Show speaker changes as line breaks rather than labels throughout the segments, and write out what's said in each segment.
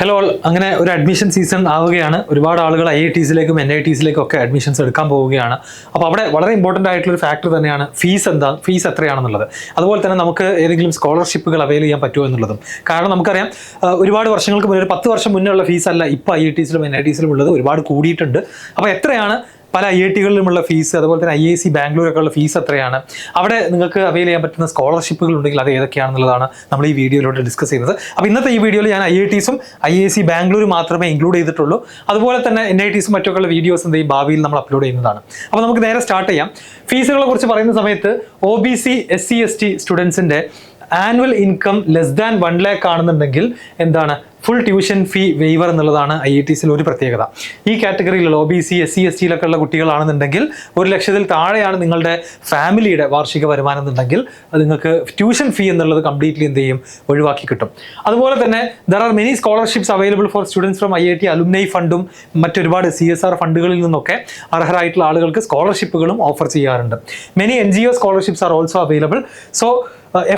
Hello അങ്ങനെ ഒരു admission season ആവുകയാണ്. ഒരുപാട് ആളുകൾ IITസിലേക്കും NITസിലേക്കും ഒക്കെ അഡ്മിഷൻസ് എടുക്കാൻ പോവുകയാണ്. അപ്പോൾ അവിടെ വളരെ ഇമ്പോർട്ടൻ്റ് ആയിട്ടുള്ള ഒരു ഫാക്ടർ തന്നെയാണ് ഫീസ് എത്രയാണെന്നുള്ളത്. അതുപോലെ തന്നെ നമുക്ക് ഏതെങ്കിലും സ്കോളർഷിപ്പുകൾ അവൈൽ ചെയ്യാൻ പറ്റുമോ എന്നുള്ളതും. കാരണം നമുക്കറിയാം ഒരുപാട് വർഷങ്ങൾക്ക് മുന്നേ, ഒരു 10 വർഷം മുന്നേ ഉള്ള ഫീസ് അല്ല ഇപ്പോൾ IITസിലും NITസിലും ഉള്ളത്, ഒരുപാട് കൂടിയിട്ടുണ്ട്. അപ്പോൾ എത്രയാണ് പല IITകളിലുമുള്ള ഫീസ്, അതുപോലെ തന്നെ IISc ബാംഗ്ലൂരൊക്കെ ഉള്ള ഫീസ് എത്രയാണ്, അവിടെ നിങ്ങൾക്ക് അവൈൽ ചെയ്യാൻ പറ്റുന്ന സ്കോളർഷിപ്പുകൾ ഉണ്ടെങ്കിൽ അത് ഏതൊക്കെയാണെന്നുള്ളതാണ് നമ്മൾ ഈ വീഡിയോയിലൂടെ ഡിസ്കസ് ചെയ്യുന്നത്. അപ്പോൾ ഇന്നത്തെ ഈ വീഡിയോയിൽ ഞാൻ IITസും IISc ബാംഗ്ലൂർ മാത്രമേ ഇൻക്ലൂഡ് ചെയ്തിട്ടുള്ളൂ. അതുപോലെ തന്നെ NITസും മറ്റൊക്കെയുള്ള വീഡിയോസ് എന്തെങ്കിലും ഭാവിയിൽ നമ്മൾ അപ്ലോഡ് ചെയ്യുന്നതാണ്. അപ്പോൾ നമുക്ക് നേരെ സ്റ്റാർട്ട് ചെയ്യാം. ഫീസുകളെ കുറിച്ച് പറയുന്ന സമയത്ത് OBC SC ST സ്റ്റുഡൻസിൻ്റെ annual income less than 1 lakh ആണെന്നുണ്ടെങ്കിൽ എന്താണ് ഫുൾ ട്യൂഷൻ ഫീ വെയ്വർ എന്നുള്ളതാണ് IITസിൽ ഒരു പ്രത്യേകത. ഈ കാറ്റഗറിയിലുള്ള OBC SC STയിലൊക്കെ ഉള്ള കുട്ടികളാണെന്നുണ്ടെങ്കിൽ 1 ലക്ഷത്തിൽ താഴെയാണ് നിങ്ങളുടെ ഫാമിലിയുടെ വാർഷിക വരുമാനം എന്നുണ്ടെങ്കിൽ അത് നിങ്ങൾക്ക് ട്യൂഷൻ ഫീ എന്നുള്ളത് കംപ്ലീറ്റ്ലി എന്ത് ചെയ്യും, ഒഴിവാക്കി കിട്ടും. അതുപോലെ തന്നെ there are many scholarships available for students from IIT alumni ഫണ്ടും മറ്റൊരുപാട് CSR ഫണ്ടുകളിൽ നിന്നൊക്കെ അർഹരായിട്ടുള്ള ആളുകൾക്ക് സ്കോളർഷിപ്പുകളും ഓഫർ ചെയ്യാറുണ്ട്. Many NGO scholarships are also available. So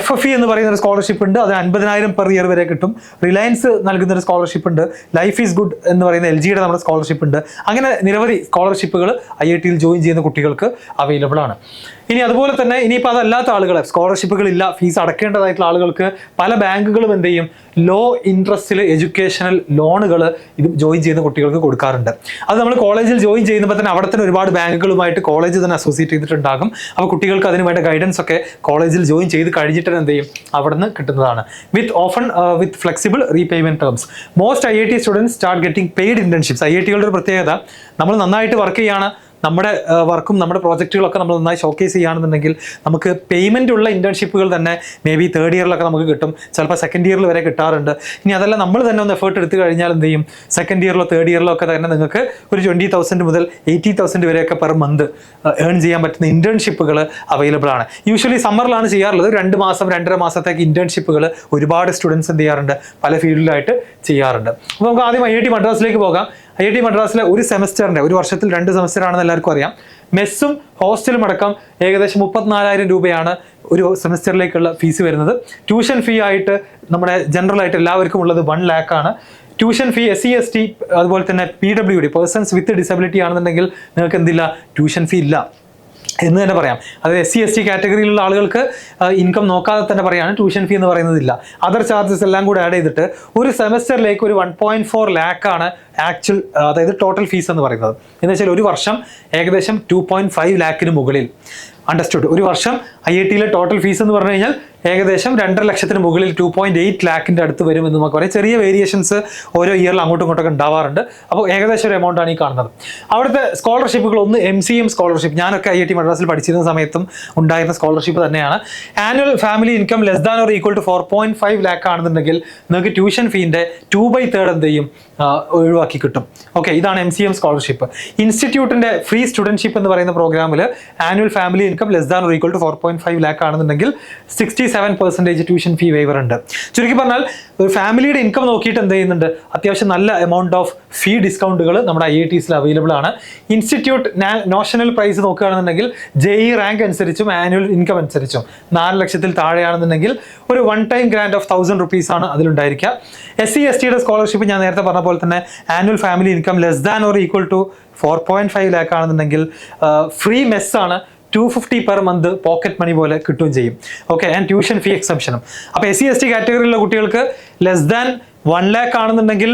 FFE എന്ന് പറയുന്ന ഒരു സ്കോളർഷിപ്പ് ഉണ്ട്, അത് 50,000 പെർ ഇയർ വരെ കിട്ടും. റിലയൻസ് നൽകുന്ന ഒരു സ്കോളർഷിപ്പ് ഉണ്ട്. ലൈഫ് ഈസ് ഗുഡ് എന്ന് പറയുന്ന LGയുടെ നമ്മുടെ സ്കോളർഷിപ്പ് ഉണ്ട്. അങ്ങനെ നിരവധി സ്കോളർഷിപ്പുകൾ IITയിൽ ജോയിൻ ചെയ്യുന്ന കുട്ടികൾക്ക് അവൈലബിൾ ആണ്. ഇനി അതുപോലെ തന്നെ ഇനിയിപ്പോൾ അതല്ലാത്ത ആളുകൾ, സ്കോളർഷിപ്പുകളില്ല, ഫീസ് അടക്കേണ്ടതായിട്ടുള്ള ആളുകൾക്ക് പല ബാങ്കുകളും എന്ത് ചെയ്യും, ലോ ഇൻട്രസ്റ്റിൽ എഡ്യൂക്കേഷണൽ ലോണുകൾ ഇത് ജോയിൻ ചെയ്യുന്ന കുട്ടികൾക്ക് കൊടുക്കാറുണ്ട്. അത് നമ്മൾ കോളേജിൽ ജോയിൻ ചെയ്യുമ്പോൾ തന്നെ അവിടെ തന്നെ ഒരുപാട് ബാങ്കുകളുമായിട്ട് കോളേജ് തന്നെ അസോസിയേറ്റ് ചെയ്തിട്ടുണ്ടാകും. അപ്പോൾ കുട്ടികൾക്ക് അതിന് വേണ്ട ഗൈഡൻസ് ഒക്കെ കോളേജിൽ ജോയിൻ ചെയ്ത് കഴിഞ്ഞിട്ട് എന്ത് ചെയ്യും, അവിടെ നിന്ന് കിട്ടുന്നതാണ്. With flexible repayment terms. Most IIT students start getting paid internships. IITകളുടെ ഒരു പ്രത്യേകത, നമ്മൾ നന്നായിട്ട് വർക്ക് ചെയ്യാണ്, നമ്മുടെ വർക്കും നമ്മുടെ പ്രോജക്റ്റുകളൊക്കെ നമ്മൾ നന്നായി ഷോക്കേസ് ചെയ്യുകയാണെന്നുണ്ടെങ്കിൽ നമുക്ക് പേയ്മെൻ്റ് ഉള്ള ഇന്റേൺഷിപ്പുകൾ തന്നെ മേ ബി 3rd ഇയറിലൊക്കെ നമുക്ക് കിട്ടും, ചിലപ്പോൾ 2nd ഇയറിൽ വരെ കിട്ടാറുണ്ട്. ഇനി അതല്ല നമ്മൾ തന്നെ ഒന്ന് എഫേർട്ട് എടുത്തു കഴിഞ്ഞാൽ എന്ത് ചെയ്യും, 2nd ഇയറിലോ 3rd ഇയറിലോ ഒക്കെ തന്നെ നിങ്ങൾക്ക് ഒരു 20,000 മുതൽ 80,000 വരെയൊക്കെ പെർ മന്ത് ഏൺ ചെയ്യാൻ പറ്റുന്ന ഇന്റേൺഷിപ്പുകൾ അവൈലബിൾ ആണ്. യൂഷ്വലി സമ്മറിലാണ് ചെയ്യാറുള്ളത്. 2 മാസം 2.5 മാസത്തേക്ക് ഇന്റേൺഷിപ്പുകൾ ഒരുപാട് സ്റ്റുഡൻസ് എന്ത് ചെയ്യാറുണ്ട്, പല ഫീൽഡിലായിട്ട് ചെയ്യാറുണ്ട്. അപ്പോൾ നമുക്ക് ആദ്യം IIT മദ്രാസിലേക്ക് പോകാം. IIT മദ്രാസിലെ ഒരു സെമസ്റ്ററിൻ്റെ, ഒരു വർഷത്തിൽ 2 സെമസ്റ്റർ ആണെന്ന് എല്ലാവർക്കും അറിയാം. മെസ്സും ഹോസ്റ്റലും അടക്കം ഏകദേശം 34,000 രൂപയാണ് ഒരു സെമസ്റ്ററിലേക്കുള്ള ഫീസ് വരുന്നത്. ട്യൂഷൻ ഫീ ആയിട്ട് നമ്മുടെ ജനറൽ ആയിട്ട് എല്ലാവർക്കും ഉള്ളത് 1 lakh ആണ്. ട്യൂഷൻ ഫീ SC ST അതുപോലെ തന്നെ PWD പേഴ്സൺസ് വിത്ത് ഡിസബിലിറ്റി ആണെന്നുണ്ടെങ്കിൽ നിങ്ങൾക്ക് എന്തില്ല, ട്യൂഷൻ ഫീ ഇല്ല എന്ന് തന്നെ പറയാം. അതായത് SC ST കാറ്റഗറിയിലുള്ള ആളുകൾക്ക് ഇൻകം നോക്കാതെ തന്നെ പറയാണ് ട്യൂഷൻ ഫീ എന്ന് പറയുന്നതില്ല. അതർ ചാർജസ് എല്ലാം കൂടെ ആഡ് ചെയ്തിട്ട് ഒരു സെമസ്റ്ററിലേക്ക് ഒരു 1.4 lakh ആണ് ആക്ച്വൽ, അതായത് ടോട്ടൽ ഫീസ് എന്ന് പറയുന്നത്. എന്ന് വെച്ചാൽ ഒരു വർഷം ഏകദേശം 2.5 lakhന് മുകളിൽ. അണ്ടർസ്റ്റുഡ്. ഒരു വർഷം IITയിലെ ടോട്ടൽ ഫീസ് എന്ന് പറഞ്ഞു കഴിഞ്ഞാൽ ഏകദേശം 2.5 ലക്ഷത്തിന് മുകളിൽ 2.8 ലാഖിൻ്റെ അടുത്ത് വരും എന്ന് നമുക്ക് പറയാം. ചെറിയ വേരിയേഷൻസ് ഓരോ ഇയറിൽ അങ്ങോട്ടും ഇങ്ങോട്ടൊക്കെ ഉണ്ടാവാറുണ്ട്. അപ്പോൾ ഏകദേശം ഒരു എമൗണ്ടാണ് ഈ കാണുന്നത്. അവിടുത്തെ സ്കോളർഷിപ്പുകൾ, ഒന്ന് MCM സ്കോളർഷിപ്പ്, ഞാനൊക്കെ IIT മദ്രാസിൽ പഠിച്ചിരുന്ന സമയത്തും ഉണ്ടായിരുന്ന സ്കോളർഷിപ്പ് തന്നെയാണ്. Annual family income less than or equal to 4.5 lakh ആണെന്നുണ്ടെങ്കിൽ നിങ്ങൾക്ക് ട്യൂഷൻ ഫീൻ്റെ 2/3 എന്ത് ചെയ്യും, ഒഴിവാക്കി കിട്ടും. ഓക്കെ, ഇതാണ് MCM സ്കോളർഷിപ്പ്. ഇൻസ്റ്റിറ്റ്യൂട്ടിൻ്റെ ഫ്രീ സ്റ്റുഡൻഷിപ്പ് എന്ന് പറയുന്ന പ്രോഗ്രാമിൽ annual family income less than or equal to 4.5 lakh ആണെന്നുണ്ടെങ്കിൽ 67% ട്യൂഷൻ ഫീ വേവർ ഉണ്ട്. ചുരുക്കി പറഞ്ഞാൽ ഒരു ഫാമിലിയുടെ ഇൻകം നോക്കിയിട്ട് എന്ത് ചെയ്യുന്നുണ്ട്, അത്യാവശ്യം നല്ല എമൗണ്ട് ഓഫ് ഫീ ഡിസ്കൗണ്ടുകൾ നമ്മുടെ IITസിൽ അവൈലബിൾ ആണ്. ഇൻസ്റ്റിറ്റ്യൂട്ട് നോഷണൽ പ്രൈസ് നോക്കുകയാണെന്നുണ്ടെങ്കിൽ JEE റാങ്ക് അനുസരിച്ചും ആനുവൽ ഇൻകം അനുസരിച്ചും 4 ലക്ഷത്തിൽ താഴെയാണെന്നുണ്ടെങ്കിൽ ഒരു 1 time ഗ്രാൻഡ് ഓഫ് 1000 rupees ആണ് അതിലുണ്ടായിരിക്കുക. SC STയുടെ സ്കോളർഷിപ്പ് ഞാൻ നേരത്തെ പറഞ്ഞ പോലെ തന്നെ annual family income less than or equal to 4.5 lakh ആണെന്നുണ്ടെങ്കിൽ ഫ്രീ മെസ്സാണ്, 250 പെർ മന്ത് പോക്കറ്റ് മണി പോലെ കിട്ടുകയും ചെയ്യും. ഓക്കെ, ആൻഡ് ട്യൂഷൻ ഫീ എക്സംഷനും. അപ്പോൾ SC ST കാറ്റഗറിയിലുള്ള കുട്ടികൾക്ക് ലെസ് ദാൻ 1 lakh ആണെന്നുണ്ടെങ്കിൽ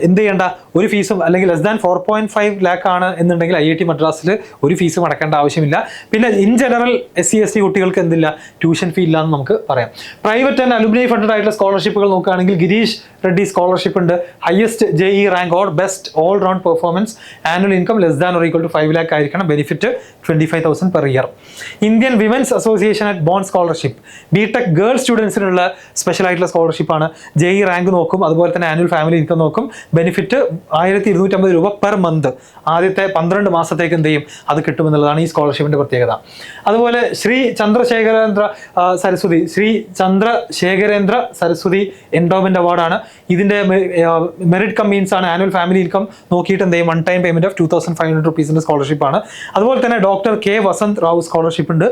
എന്ത് ചെയ്യേണ്ട, ഒരു ഫീസും, അല്ലെങ്കിൽ ലെസ് ദാൻ 4.5 lakh ആണ് എന്നുണ്ടെങ്കിൽ IIT മദ്രാസിൽ ഒരു ഫീസും അടക്കേണ്ട ആവശ്യമില്ല. പിന്നെ ഇൻ ജനറൽ SC ST കുട്ടികൾക്ക് എന്തില്ല, ട്യൂഷൻ ഫീ ഇല്ല എന്ന് നമുക്ക് പറയാം. പ്രൈവറ്റ് ആൻഡ് അലുമിനി ഫണ്ടഡ് ആയിട്ടുള്ള സ്കോളർഷിപ്പുകൾ നോക്കുകയാണെങ്കിൽ ഗിരീഷ് റെഡ്ഡി സ്കോളർഷിപ്പ് ഉണ്ട്. Highest JEE rank or best all round performance, annual income less than or equal to 5 lakh ആയിരിക്കണം, benefit 25,000 per year. Indian women's association at Bonn scholarship, BTech girl സ്റ്റുഡൻസിനുള്ള special ആയിട്ടുള്ള സ്കോളർഷിപ്പാണ്. JEE rank നോക്കും, അതുപോലെ തന്നെ annual family income നോക്കും, benefit 1250 രൂപ per month. ആദ്യത്തെ 12 മാസത്തേക്ക് എന്ത് ചെയ്യും, അത് കിട്ടുമെന്നുള്ളതാണ് ഈ സ്കോളർഷിപ്പിന്റെ പ്രത്യേകത. അതുപോലെ ശ്രീ ചന്ദ്രശേഖരേന്ദ്ര സരസ്വതി എൻഡോമെന്റ് അവാർഡാണ്. ഇതിന്റെ മെറിറ്റ് കം മീൻസ് ആണ്. ആനുവൽ ഫാമിലി ഇൻകം നോക്കിയിട്ട് എന്ത് ചെയ്യും, 1 time പേയ്മെന്റ് ഓഫ് 2,500 rupees സ്കോളർഷിപ്പാണ്. അതുപോലെ തന്നെ doctor K Vasant Rao scholarship ഉണ്ട്.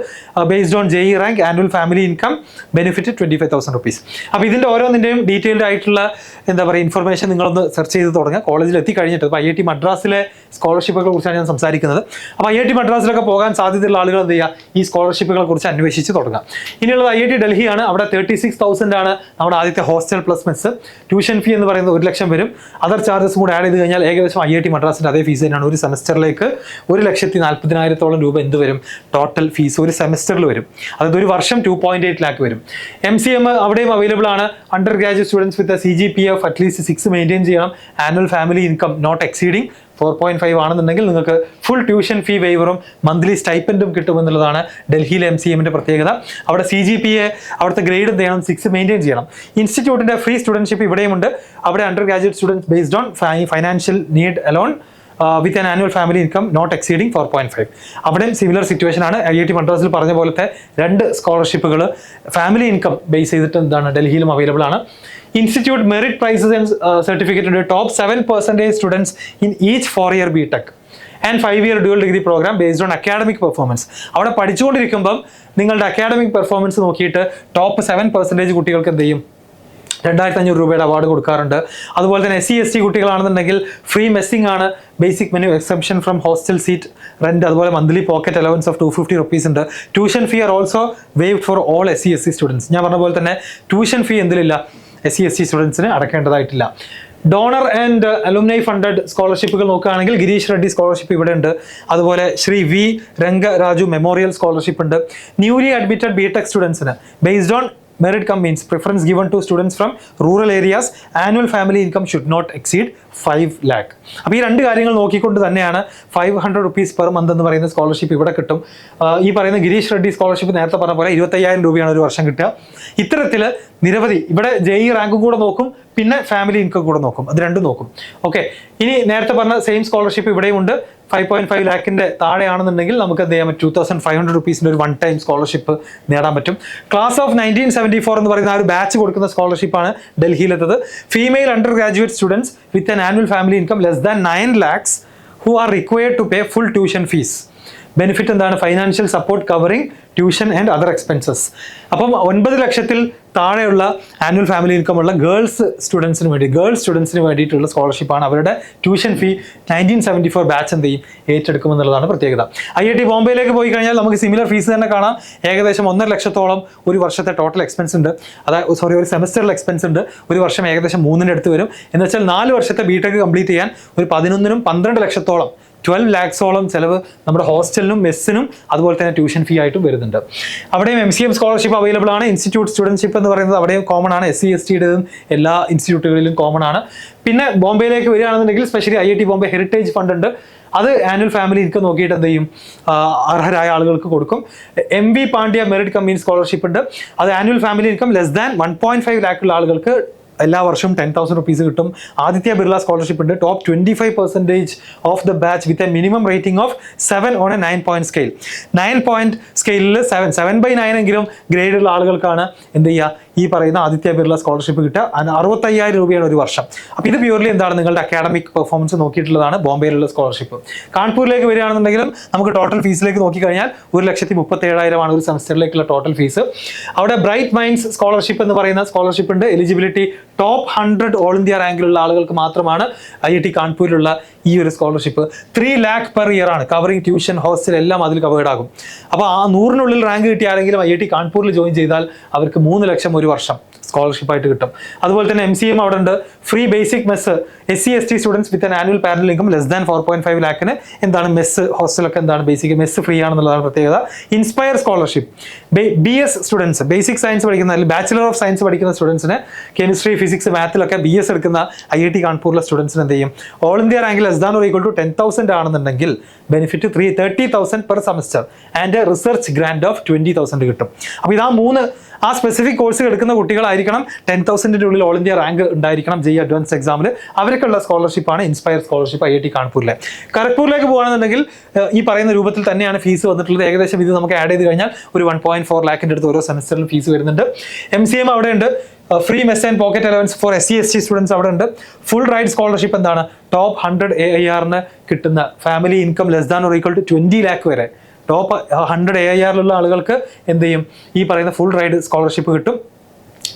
Based on JEE rank, annual family income, benefit 25,000 rupees. അപ്പോൾ ഇതിന്റെ ഓരോന്നിന്റെയും ഡീറ്റെയിൽഡ് ആയിട്ടുള്ള എന്താ പറയുക ഇൻഫർമേഷൻ നിങ്ങളൊന്ന് സെർച്ച് ചെയ്ത് തുടങ്ങുക. കോളേജിൽ എത്തിക്കഴിഞ്ഞിട്ട് ഇപ്പോൾ IIT മദ്രാസിലെ സ്കോളർഷിപ്പുകളെ കുറിച്ചാണ് ഞാൻ സംസാരിക്കുന്നത്. അപ്പോൾ IIT മദ്രാസിലൊക്കെ പോകാൻ സാധ്യതയുള്ള ആളുകൾ എന്ത് ചെയ്യുക, ഈ സ്കോളർഷിപ്പുകളെ കുറിച്ച് അന്വേഷിച്ച് തുടങ്ങുക. ഇനിയുള്ളത് IIT ഡൽഹിയാണ്. അവിടെ 36,000 ആണ് നമ്മുടെ ആദ്യത്തെ hostel plus mess. Tuition fee എന്ന് പറയുന്നത് 1 ലക്ഷം വരും. അതർ ചാർജസ് കൂടെ ആഡ് ചെയ്ത് കഴിഞ്ഞാൽ ഏകദേശം IIT മദ്രാസിൻ്റെ അതേ ഫീസ് തന്നെയാണ്. ഒരു സെമസ്റ്ററിലേക്ക് 1,40,40,000 രൂപ എന്ത് വരും, ടോട്ടൽ ഫീസ് ഒരു സെമസ്റ്ററിൽ വരും. അതായത് ഒരു വർഷം 2.8 ലാക്ക് വരും. MCM അവിടെയും അവൈലബിൾ ആണ്. Under graduate students with CGPA of at least 6 maintain ചെയ്യണം. Annual family income not exceeding 4.5 ആണെന്നുണ്ടെങ്കിൽ നിങ്ങൾക്ക് ഫുൾ ട്യൂഷൻ ഫീ വേവറും മന്ത്ലി സ്റ്റൈപ്പൻഡും കിട്ടുമെന്നുള്ളതാണ് ഡൽഹിയിലെ MCMന്റെ പ്രത്യേകത. അവിടെ CGPA അവിടുത്തെ ഗ്രേഡ് എന്ത് ചെയ്യണം, 6 മെയിൻറ്റെയിൻ ചെയ്യണം. ഇൻസ്റ്റിറ്റ്യൂട്ടിന്റെ ഫ്രീ സ്റ്റുഡൻഷിപ്പ് ഇവിടെയുമുണ്ട്. അവിടെ under graduate students based on financial need along with an annual family income not exceeding 4.5. അവിടെയും സിമിലർ സിറ്റുവേഷൻ ആണ്. IIT മദ്രാസിൽ പറഞ്ഞ പോലത്തെ 2 സ്കോളർഷിപ്പുകൾ ഫാമിലി ഇൻകം ബേസ് ചെയ്തിട്ട് എന്താണ് ഡൽഹിയിലും അവൈലബിൾ ആണ്. Institute merit prizes and certificate ഉണ്ട്. Top 7% students in each 4-year BTech and 5-year dual degree programme based on academic performance. അവിടെ പഠിച്ചുകൊണ്ടിരിക്കുമ്പം നിങ്ങളുടെ അക്കാഡമിക് പെർഫോമൻസ് നോക്കിയിട്ട് ടോപ്പ് 7% കുട്ടികൾക്ക് എന്ത് ചെയ്യും, 2,500 രൂപയുടെ അവാർഡ് കൊടുക്കാറുണ്ട്. അതുപോലെ തന്നെ SC ST കുട്ടികളാണെന്നുണ്ടെങ്കിൽ ഫ്രീ മെസ്സിംഗ് ആണ്. Basic menu exception from hostel seat rent, അതുപോലെ monthly pocket allowance of 250 rupees ഉണ്ട്. Tuition fee are also waived for all SC SC students. ഞാൻ പറഞ്ഞ പോലെ തന്നെ ട്യൂഷൻ ഫീ എന്തിലില്ല, SC ST സ്റ്റുഡൻസിന് അടക്കേണ്ടതായിട്ടില്ല. ഡോണർ ആൻഡ് അലുമിനി ഫണ്ടഡ് സ്കോളർഷിപ്പുകൾ നോക്കുകയാണെങ്കിൽ ഗിരീഷ് റെഡ്ഡി സ്കോളർഷിപ്പ് ഇവിടെ ഉണ്ട്. അതുപോലെ Shri V Rangaraju memorial scholarship ഉണ്ട്. ന്യൂലി അഡ്മിറ്റഡ് BTech സ്റ്റുഡൻസിന് based on merit come means preference given to students from rural areas. Annual family income should not exceed 5 lakh. അപ്പോൾ ഈ 2 കാര്യങ്ങൾ നോക്കിക്കൊണ്ട് തന്നെയാണ് 500 rupees per month എന്ന് പറയുന്ന സ്കോളർഷിപ്പ് ഇവിടെ കിട്ടും. ഈ പറയുന്ന ഗിരീഷ് റെഡ്ഡി സ്കോളർഷിപ്പ് നേരത്തെ പറഞ്ഞ പോലെ 25,000 രൂപയാണ് ഒരു വർഷം കിട്ടുക. ഇത്തരത്തിൽ നിരവധി ഇവിടെ JEE റാങ്കും കൂടെ നോക്കും, പിന്നെ ഫാമിലി ഇൻകം കൂടെ നോക്കും, അത് രണ്ടും നോക്കും. ഓക്കെ, ഇനി നേരത്തെ പറഞ്ഞ സെയിം സ്കോളർഷിപ്പ് ഇവിടെയും ഉണ്ട്. 5.5 ലാക്കിൻ്റെ താഴെയാണെന്നുണ്ടെങ്കിൽ നമുക്ക് എന്ത് ചെയ്യാൻ പറ്റും, 2,500 റുപ്പീസിൻ്റെ ഒരു 1 ടൈം സ്കോളർഷിപ്പ് നേടാൻ പറ്റും. ക്ലാസ് ഓഫ് 1974 എന്ന് പറയുന്ന ആ ഒരു ബാച്ച് കൊടുക്കുന്ന സ്കോളർഷിപ്പാണ് ഡൽഹിയിലെത്തത്. Female under graduate students with an annual family income less than 9 lakhs who are required to pay full tuition fees. Benefit എന്താണ്, financial support covering tuition and other expenses. അപ്പം 9 ലക്ഷത്തിൽ താഴെയുള്ള ആനുവൽ ഫാമിലി ഇൻകം ഉള്ള girls സ്റ്റുഡൻസിന് വേണ്ടിയിട്ടുള്ള സ്കോളർഷിപ്പാണ്. അവരുടെ tuition fee 1974 batch എന്ത് ചെയ്യും, ഏറ്റെടുക്കുമെന്നുള്ളതാണ് പ്രത്യേകത. IIT ബോംബെയിലേക്ക് പോയി കഴിഞ്ഞാൽ നമുക്ക് സിമിലർ ഫീസ് തന്നെ കാണാം. ഏകദേശം 1.5 ലക്ഷത്തോളം ഒരു വർഷത്തെ ടോട്ടൽ എക്സ്പെൻസ് ഉണ്ട്. ഒരു സെമസ്റ്ററിൽ എക്സ്പെൻസ് ഉണ്ട്. ഒരു വർഷം ഏകദേശം 3-ന്റെ അടുത്ത് വരും. എന്ന് വെച്ചാൽ 4 വർഷത്തെ BTech കംപ്ലീറ്റ് ചെയ്യാൻ ഒരു 11-നും 12 ലക്ഷത്തോളം 12 lakhsോളം ചിലവ് നമ്മുടെ ഹോസ്റ്റലിനും മെസ്സിനും അതുപോലെ തന്നെ ട്യൂഷൻ ഫീ ആയിട്ടും വരുന്നുണ്ട്. അവിടെയും MCM സ്കോളർഷിപ്പ് അവൈലബിൾ ആണ്. ഇൻസ്റ്റിറ്റ്യൂട്ട് സ്റ്റുഡൻഷിപ്പ് എന്ന് പറയുന്നത് അവിടെയും കോമൺ ആണ്. SC STയുടേതും എല്ലാ ഇൻസ്റ്റിറ്റ്യൂട്ടുകളിലും കോമൺ ആണ്. പിന്നെ ബോംബെയിലേക്ക് വരികയാണെന്നുണ്ടെങ്കിൽ specially IIT Bombay heritage fund ഉണ്ട്. അത് ആനുവൽ ഫാമിലി ഇൻകം നോക്കിയിട്ട് എന്ത് ചെയ്യും, അർഹരായ ആളുകൾക്ക് കൊടുക്കും. MV Pandya merit cum means scholarship ഉണ്ട്. അത് annual family income less than 1.5 lakh ഉള്ള ആളുകൾക്ക് എല്ലാ വർഷവും 10,000 റുപ്പീസ് കിട്ടും. ആദിത്യ ബിർള സ്കോളർഷിപ്പ് ഉണ്ട്. Top 25% of the batch with a minimum rating of 7 on a 9-point scale. 9-point സ്കെയിലിൽ 7/9 എങ്കിലും ഗ്രേഡുള്ള ആളുകൾക്കാണ് എന്ത് ചെയ്യുക, ഈ പറയുന്ന ആദിത്യ ബിർള സ്കോളർഷിപ്പ് കിട്ടുക. 65,000 രൂപയാണ് ഒരു വർഷം. അപ്പോൾ ഇത് പ്യൂർലി എന്താണ്, നിങ്ങളുടെ അക്കാഡമിക് പെർഫോമൻസ് നോക്കിയിട്ടുള്ളതാണ് ബോംബെയിലുള്ള സ്കോളർഷിപ്പ്. കാൺപൂരിലേക്ക് വരികയാണെന്നുണ്ടെങ്കിലും നമുക്ക് ടോട്ടൽ ഫീസിലേക്ക് നോക്കിക്കഴിഞ്ഞാൽ 1,37,000 ആണ് ഒരു സെമസ്റ്ററിലേക്കുള്ള ടോട്ടൽ ഫീസ്. അവിടെ ബ്രൈറ്റ് മൈൻഡ്സ് സ്കോളർഷിപ്പ് എന്ന് പറയുന്ന സ്കോളർഷിപ്പ് ഉണ്ട്. എലിജിബിലിറ്റി ടോപ്പ് 100 ഓൾ ഇന്ത്യ റാങ്കിലുള്ള ആളുകൾക്ക് മാത്രമാണ് IIT കാൺപൂരിലുള്ള ഈ ഒരു സ്കോളർഷിപ്പ്. 3 lakh per year ആണ്. കവറിംഗ് ട്യൂഷൻ, ഹോസ്റ്റൽ എല്ലാം അതിൽ കവേർഡ് ആകും. അപ്പോൾ ആ 100-നുള്ളിൽ റാങ്ക് കിട്ടിയ ആരെങ്കിലും IIT കാൺപൂരിൽ ജോയിൻ ചെയ്താൽ അവർക്ക് 3 ലക്ഷം ഒരു വർഷം സ്കോളർഷിപ്പായിട്ട് കിട്ടും. അതുപോലെ തന്നെ MCM അവിടെ ഉണ്ട്. Free basic mess SC ST students with an annual parallel income less than 4.5 ലാക്കിന് എന്താണ് മെസ്സ്, ഹോസ്റ്റലൊക്കെ എന്താണ് ബേസിക് മെസ്സ് ഫ്രീ ആണെന്നുള്ളതാണ് പ്രത്യേകത. Inspire scholarship BS students, basic science പഠിക്കുന്ന അല്ലെങ്കിൽ ബാച്ചിലർ ഓഫ് സയൻസ് പഠിക്കുന്ന സ്റ്റുഡൻസിന് കെമിസ്ട്രി, ഫിസിക്സ്, മാത്തിലൊക്കെ BS എടുക്കുന്ന IIT കാൺപൂരിലെ സ്റ്റുഡൻസിന് എന്ത് ചെയ്യും, ഓൾ ഇന്ത്യ റാങ്കിൽ less than or equal to 10,000 ആണെന്നുണ്ടെങ്കിൽ benefit 30,000 per semester and research grant of 20,000 കിട്ടും. അപ്പോൾ ഇതാ 3 ആ സ്പെസിഫിക് കോഴ്സ് എടുക്കുന്ന കുട്ടികളായിരിക്കണം. 10,000-ന്റെ ഉള്ളിൽ ഓൾ ഇന്ത്യ റാങ്ക് ഉണ്ടായിരിക്കണം JEE അഡ്വാൻസ് എക്സാമിൽ. അവർക്കുള്ള സ്കോളർഷിപ്പാണ് ഇൻസ്പയർ സ്കോളർഷിപ്പ് IIT കാൺപൂരിലെ. ഖരഗ്പൂരിലേക്ക് പോകുകയാണെന്നുണ്ടെങ്കിൽ ഈ പറയുന്ന രൂപത്തിൽ തന്നെയാണ് ഫീസ് വന്നിട്ടുള്ളത്. ഏകദേശം ഇത് നമുക്ക് ആഡ് ചെയ്ത് കഴിഞ്ഞാൽ ഒരു 1.4 ലാക്കിൻ്റെ അടുത്ത് ഓരോ സെമസ്റ്ററിലും ഫീസ് വരുന്നുണ്ട്. MCM അവിടെ ഉണ്ട്. Free mess and pocket allowance for SC ST students അവിടെ ഉണ്ട്. ഫുൾ റൈഡ് സ്കോളർഷിപ്പ് എന്താണ്, ടോപ്പ് 100 AIR-ന് കിട്ടുന്ന family income less than or equal to 20 lakh വരെ ടോപ്പ് 100 AIR-ലുള്ള ആളുകൾക്ക് എന്ത് ചെയ്യും, ഈ പറയുന്ന ഫുൾ റൈഡ് സ്കോളർഷിപ്പ് കിട്ടും.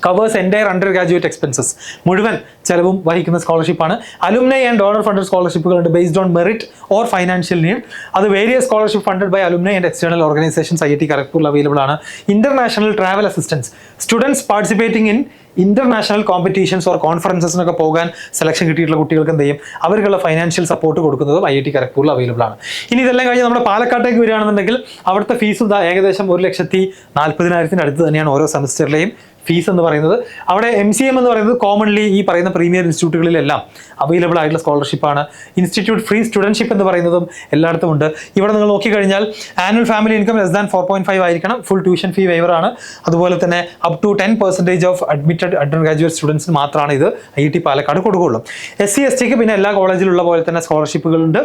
Covers entire under graduate expenses, മുഴുവൻ ചെലവും വഹിക്കുന്ന സ്കോളർഷിപ്പാണ്. അലുമിനി ആൻഡ് ഡോണർ ഫണ്ടഡ് സ്കോളർഷിപ്പുകളുണ്ട് based on merit or financial need. അത് various scholarship funded by alumni and external organisations IIT Kharagpur available ആണ്. International travel assistance, students participating in international competitions or കോൺഫറൻസസിനൊക്കെ പോകാൻ selection കിട്ടിയിട്ടുള്ള കുട്ടികൾക്ക് എന്ത് ചെയ്യും, അവർക്കുള്ള ഫൈനാൻഷ്യൽ സപ്പോർട്ട് കൊടുക്കുന്നതും IIT Kharagpur അവൈലബിൾ ആണ്. ഇനി ഇതെല്ലാം കഴിഞ്ഞ് നമ്മുടെ പാലക്കാട്ടേക്ക് വരികയാണെന്നുണ്ടെങ്കിൽ അവിടുത്തെ ഫീസ് ഏകദേശം 1,40,000 അടുത്ത് തന്നെയാണ് ഓരോ സെമസ്റ്ററിലെയും ഫീസ് എന്ന് പറയുന്നത്. അവിടെ MCM എന്ന് പറയുന്നത് കോമൺലി ഈ പറയുന്ന പ്രീമിയർ ഇൻസ്റ്റിറ്റ്യൂട്ടുകളിലെല്ലാം അവൈലബിൾ ആയിട്ടുള്ള സ്കോളർഷിപ്പാണ്. ഇൻസ്റ്റിറ്റ്യൂട്ട് ഫ്രീ സ്റ്റുഡൻഷിപ്പ് എന്ന് പറയുന്നതും എല്ലായിടത്തും ഉണ്ട്. ഇവിടെ നിങ്ങൾ നോക്കിക്കഴിഞ്ഞാൽ annual family income less than 4.5 ആയിരിക്കണം. ഫുൾ ട്യൂഷൻ ഫീ വൈവർ ആണ്. അതുപോലെ തന്നെ up to 10% of admitted undergraduate സ്റ്റുഡൻസിന് മാത്രമാണ് ഇത് IIT പാലക്കാട് കൊടുക്കുകയുള്ളൂ. SC STക്ക് പിന്നെ എല്ലാ കോളേജിലുള്ള പോലെ തന്നെ സ്കോളർഷിപ്പുകളുണ്ട്.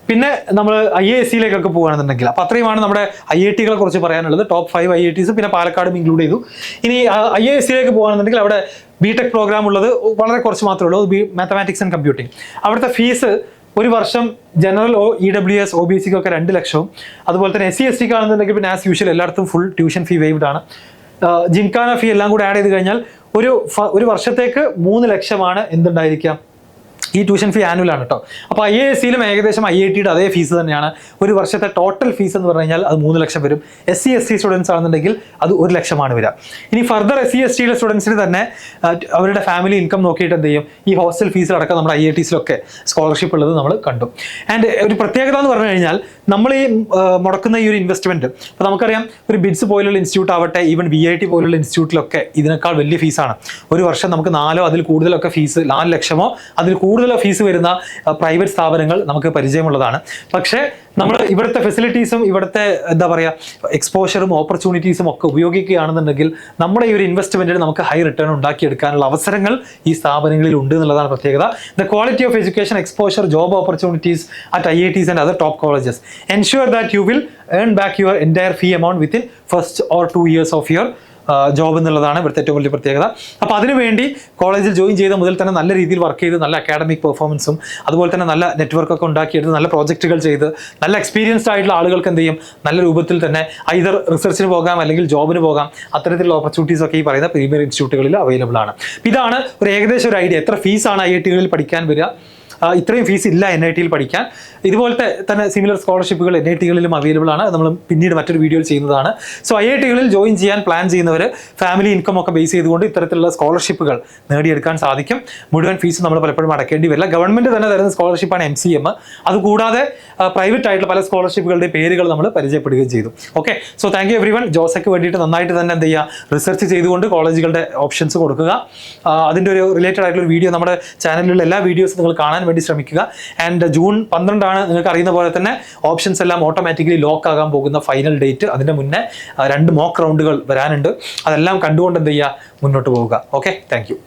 പിന്നെ നമ്മൾ IIScയിലേക്കൊക്കെ പോകുകയാണെന്നുണ്ടെങ്കിൽ അപ്പോൾ അത്രയുമാണ് നമ്മുടെ IITകളെ കുറിച്ച് പറയാനുള്ളത്. ടോപ്പ് 5 IITs പിന്നെ പാലക്കാടും ഇൻക്ലൂഡ് ചെയ്തു. ഇനി IIScയിലേക്ക് പോകുകയാണെന്നുണ്ടെങ്കിൽ അവിടെ BTech പ്രോഗ്രാം ഉള്ളത് വളരെ കുറച്ച് മാത്രമേ ഉള്ളൂ, മാത്തമാറ്റിക്സ് ആൻഡ് കമ്പ്യൂട്ടിംഗ്. അവിടുത്തെ ഫീസ് ഒരു വർഷം ജനറൽ EWS OBCക്കൊക്കെ 2 ലക്ഷവും, അതുപോലെ തന്നെ SC STക്ക് ആണെന്നുണ്ടെങ്കിൽ പിന്നെ ആസ് യൂഷ്വൽ എല്ലായിടത്തും ഫുൾ ട്യൂഷൻ ഫീ വേവ്ഡ് ആണ്. ജിംഖാന ഫീ എല്ലാം കൂടെ ആഡ് ചെയ്ത് കഴിഞ്ഞാൽ ഒരു വർഷത്തേക്ക് 3 ലക്ഷമാണ് എന്തുണ്ടായിരിക്കാം, ഈ ട്യൂഷൻ ഫീ ആനുവൽ ആണ് കേട്ടോ. അപ്പോൾ IIScയിലും ഏകദേശം IITയുടെ അതേ ഫീസ് തന്നെയാണ്. ഒരു വർഷത്തെ ടോട്ടൽ ഫീസ് എന്ന് പറഞ്ഞു കഴിഞ്ഞാൽ അത് 3 ലക്ഷം വരും. SC ST സ്റ്റുഡൻസ് ആണെന്നുണ്ടെങ്കിൽ അത് 1 ലക്ഷമാണ് വരിക. ഇനി ഫർദർ SC STയുടെ സ്റ്റുഡൻസിന് തന്നെ അവരുടെ ഫാമിലി ഇൻകം നോക്കിയിട്ട് എന്ത് ചെയ്യും, ഈ ഹോസ്റ്റൽ ഫീസ് അടക്കം നമ്മുടെ IITസിലൊക്കെ സ്കോളർഷിപ്പ് ഉള്ളത് നമ്മൾ കണ്ടു. ആൻഡ് ഒരു പ്രത്യേകത എന്ന് പറഞ്ഞു കഴിഞ്ഞാൽ നമ്മൾ ഈ മുടക്കുന്ന ഈ ഒരു ഇൻവെസ്റ്റ്മെന്റ്, അപ്പോൾ നമുക്കറിയാം ഒരു ബിഡ്സ് പോലുള്ള ഇൻസ്റ്റിറ്റ്യൂട്ട് ആവട്ടെ, ഈവൻ VIT പോലുള്ള ഇൻസ്റ്റിറ്റ്യൂട്ടിലൊക്കെ ഇതിനേക്കാൾ വലിയ ഫീസാണ്. ഒരു വർഷം നമുക്ക് 4 അതിൽ കൂടുതലൊക്കെ ഫീസ്, 4 ലക്ഷമോ അതിൽ കൂടുതലോ ഫീസ് വരുന്ന പ്രൈവറ്റ് സ്ഥാപനങ്ങൾ നമുക്ക് പരിചയമുള്ളതാണ്. പക്ഷേ നമ്മൾ ഇവിടുത്തെ ഫെസിലിറ്റീസും ഇവിടുത്തെ എന്താ പറയുക എക്സ്പോഷറും ഓപ്പർച്യൂണിറ്റീസും ഒക്കെ ഉപയോഗിക്കുകയാണെന്നുണ്ടെങ്കിൽ നമ്മുടെ ഈ ഒരു ഇൻവെസ്റ്റ്മെന്റിന് നമുക്ക് ഹൈ റിട്ടേൺ ഉണ്ടാക്കിയെടുക്കാനുള്ള അവസരങ്ങൾ ഈ സ്ഥാപനങ്ങളിൽ ഉണ്ട് എന്നുള്ളതാണ് പ്രത്യേകത. The quality of education, exposure, job opportunities at IITs and other top colleges ensure that you will earn back your entire fee amount within first or 2 years of your job എന്നുള്ളതാണ് ഇവിടുത്തെ ഏറ്റവും വലിയ പ്രത്യേകത. അപ്പോൾ അതിനുവേണ്ടി കോളേജിൽ ജോയിൻ ചെയ്ത മുതൽ തന്നെ നല്ല രീതിയിൽ വർക്ക് ചെയ്ത് നല്ല അക്കാഡമിക് പെർഫോമൻസും അതുപോലെ തന്നെ നല്ല നെറ്റ്വർക്കൊക്കെ ഉണ്ടാക്കിയെടുത്ത് നല്ല പ്രോജക്റ്റുകൾ ചെയ്ത് നല്ല എക്സ്പീരിയൻസ്ഡ് ആയിട്ടുള്ള ആളുകൾക്ക് എന്ത് ചെയ്യും, നല്ല രൂപത്തിൽ തന്നെ ഐദർ റിസർച്ചിന് പോകാം അല്ലെങ്കിൽ ജോബിന് പോകാം. അത്തരത്തിലുള്ള ഓപ്പർച്യൂണിറ്റീസ് ഒക്കെ ഈ പറയുന്ന പ്രീമിയർ ഇൻസ്റ്റിറ്റ്യൂട്ടുകളിൽ അവൈലബിൾ ആണ്. ഇതാണ് ഒരു ഏകദേശം ഒരു ഐഡിയ, എത്ര ഫീസാണ് IITകളിൽ പഠിക്കാൻ വരിക. ഇത്രയും ഫീസ് ഇല്ല NITയിൽ പഠിക്കാൻ. ഇതുപോലത്തെ തന്നെ സിമിലർ സ്കോളർഷിപ്പുകൾ NITകളിലും അവൈലബിൾ ആണ്. നമ്മൾ പിന്നീട് മറ്റൊരു വീഡിയോയിൽ ചെയ്യുന്നതാണ്. സോ IITകളിൽ ജോയിൻ ചെയ്യാൻ പ്ലാൻ ചെയ്യുന്നവർ ഫാമിലി ഇൻകം ഒക്കെ ബേസ് ചെയ്തുകൊണ്ട് ഇത്തരത്തിലുള്ള സ്കോളർഷിപ്പുകൾ നേടിയെടുക്കാൻ സാധിക്കും. മുഴുവൻ ഫീസ് നമ്മൾ പലപ്പോഴും അടക്കേണ്ടി വരില്ല. ഗവൺമെന്റ് തന്നെ തരുന്ന സ്കോളർഷിപ്പാണ് MCM. അതുകൂടാതെ പ്രൈവറ്റ് ആയിട്ടുള്ള പല സ്കോളർഷിപ്പുകളുടെ പേരുകൾ നമ്മൾ പരിചയപ്പെടുകയും ചെയ്തു. Okay, so thank you everyone. ജോസയ്ക്ക് വേണ്ടിയിട്ട് നന്നായിട്ട് തന്നെ എന്ത് ചെയ്യുക, റിസർച്ച് ചെയ്തുകൊണ്ട് കോളേജുകളുടെ ഓപ്ഷൻസ് കൊടുക്കുക. അതിൻ്റെ ഒരു റിലേറ്റഡ് ആയിട്ടുള്ള വീഡിയോ നമ്മുടെ ചാനലിലുള്ള എല്ലാ വീഡിയോസും നിങ്ങൾ കാണാൻ വേണ്ടി ശ്രമിക്കുക. ആൻഡ് June 12 നിങ്ങൾക്ക് അറിയുന്ന പോലെ തന്നെ ഓപ്ഷൻസ് എല്ലാം ഓട്ടോമാറ്റിക്കലി ലോക്ക് ആകാൻ പോകുന്ന ഫൈനൽ ഡേറ്റ്. അതിന്റെ മുന്നേ 2 മോക്ക് റൗണ്ടുകൾ വരാനുണ്ട്. അതെല്ലാം കണ്ടുകൊണ്ട് എന്ത് ചെയ്യുക, മുന്നോട്ട് പോവുക. Okay, thank you.